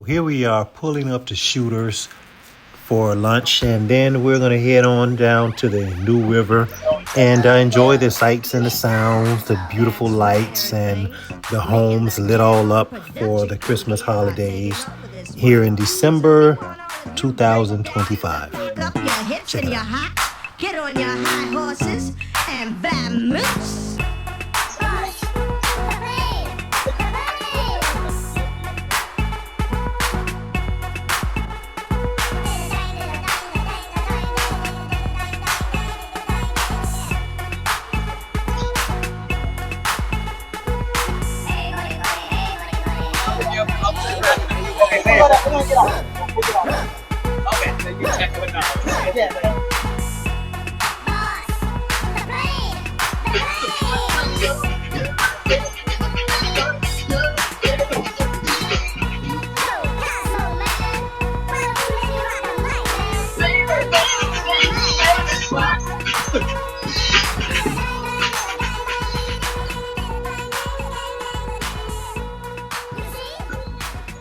Here we are pulling up to Shooters for lunch, and then we're going to head on down to the New River and enjoy the sights and the sounds, the beautiful lights, and the homes lit all up for the Christmas holidays here in December 2025. Check it out. Get on your high horses and vamoose. Okay, so you check it out. Yeah.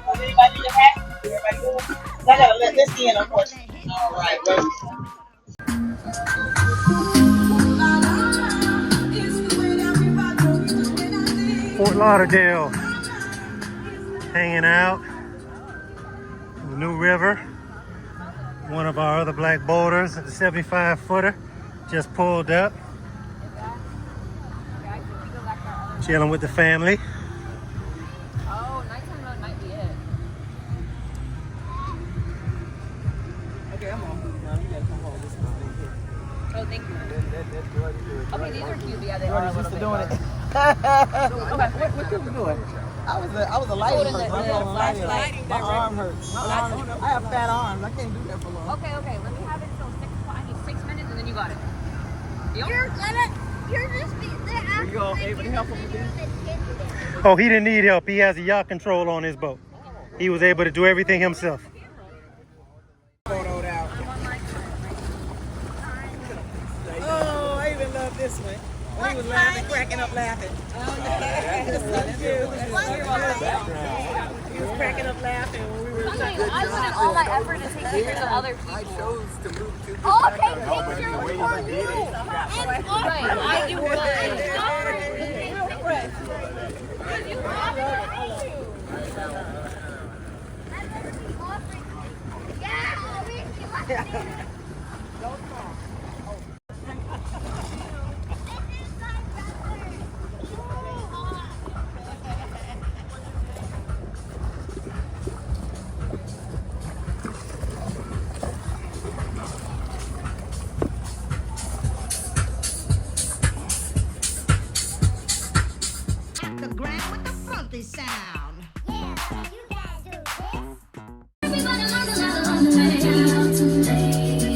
Everybody need a hat? Everybody good? I gotta let this in, of course. All right, ready? Fort Lauderdale, hanging out in the New River. One of our other black boaters, the 75-footer, just pulled up. Chilling with the family. Oh, nighttime mode might be it. Okay, I'm on. No, you gotta come home. This is Oh, thank you. Okay, these are cute. Yeah, they are a little bit. doing it. Okay. What you doing? I was a lighting Holding person. the flashlight. My arm hurts. I have fat arms. I can't do that for long. Okay. Let me have it till 6 o'clock. I need 6 minutes and then you got it. Deal? You're just Are you all able to help him with this? Oh, he didn't need help. He has a yacht control on his boat. He was able to do everything himself. Photoed out. Oh, I even love this one. When he was laughing, cracking up laughing. Oh, yeah. He was cracking up laughing when we were I put in all my effort to take pictures of other people. Okay, picture for you. Right, I do good. The ground with the funky sound. Yeah, you guys do this.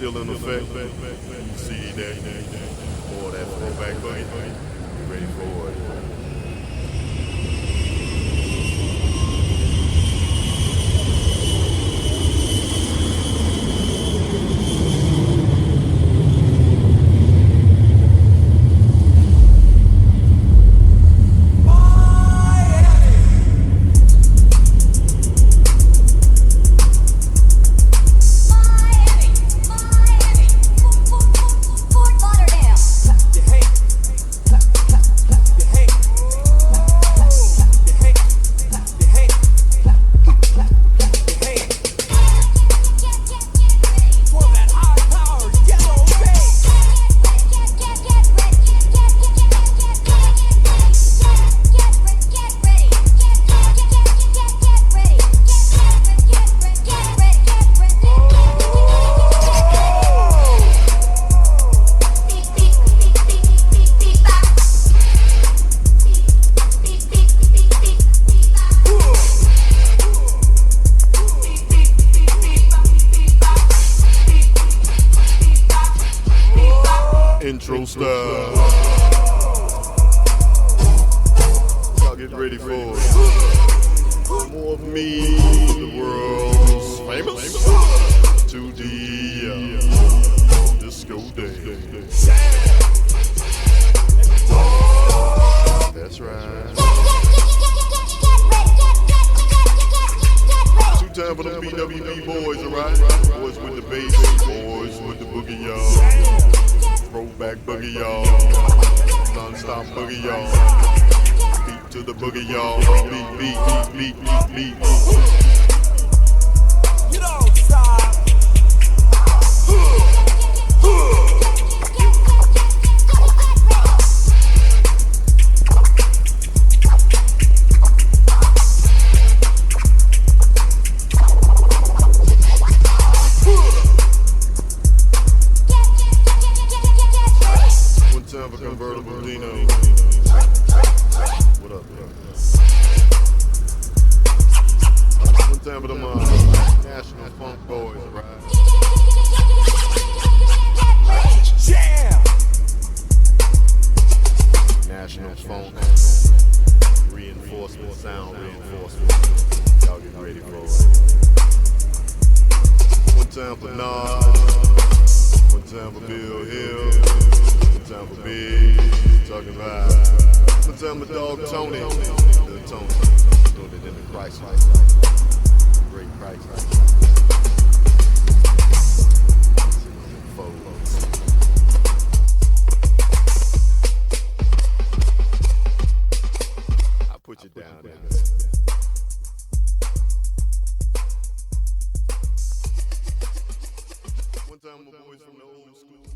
still in effect. You see that, or that throwback buggy. You ready for it? Fort Lauderdale. Intro style. Y'all get ready for it. More of me, the world's famous 2D disco day. That's right. Two time for the BWB boys, alright? Boys with the bass, boys with the boogie, y'all. Throwback boogie, y'all. Non-stop boogie, y'all. Beat to the boogie, y'all. Beat. You don't stop. Time for convertible Dino. What up, man? One time for them National Funk boys, right? Yeah. National Funk. Reinforcement, sound reinforcement. Y'all get ready for it. One time for Nas. One time for Bill Hill. One time for Big, talking about. One time for Dog Tony, the Tony, doing it in the Christ life, great Christ life. I put you down there. One time my boys from the old school.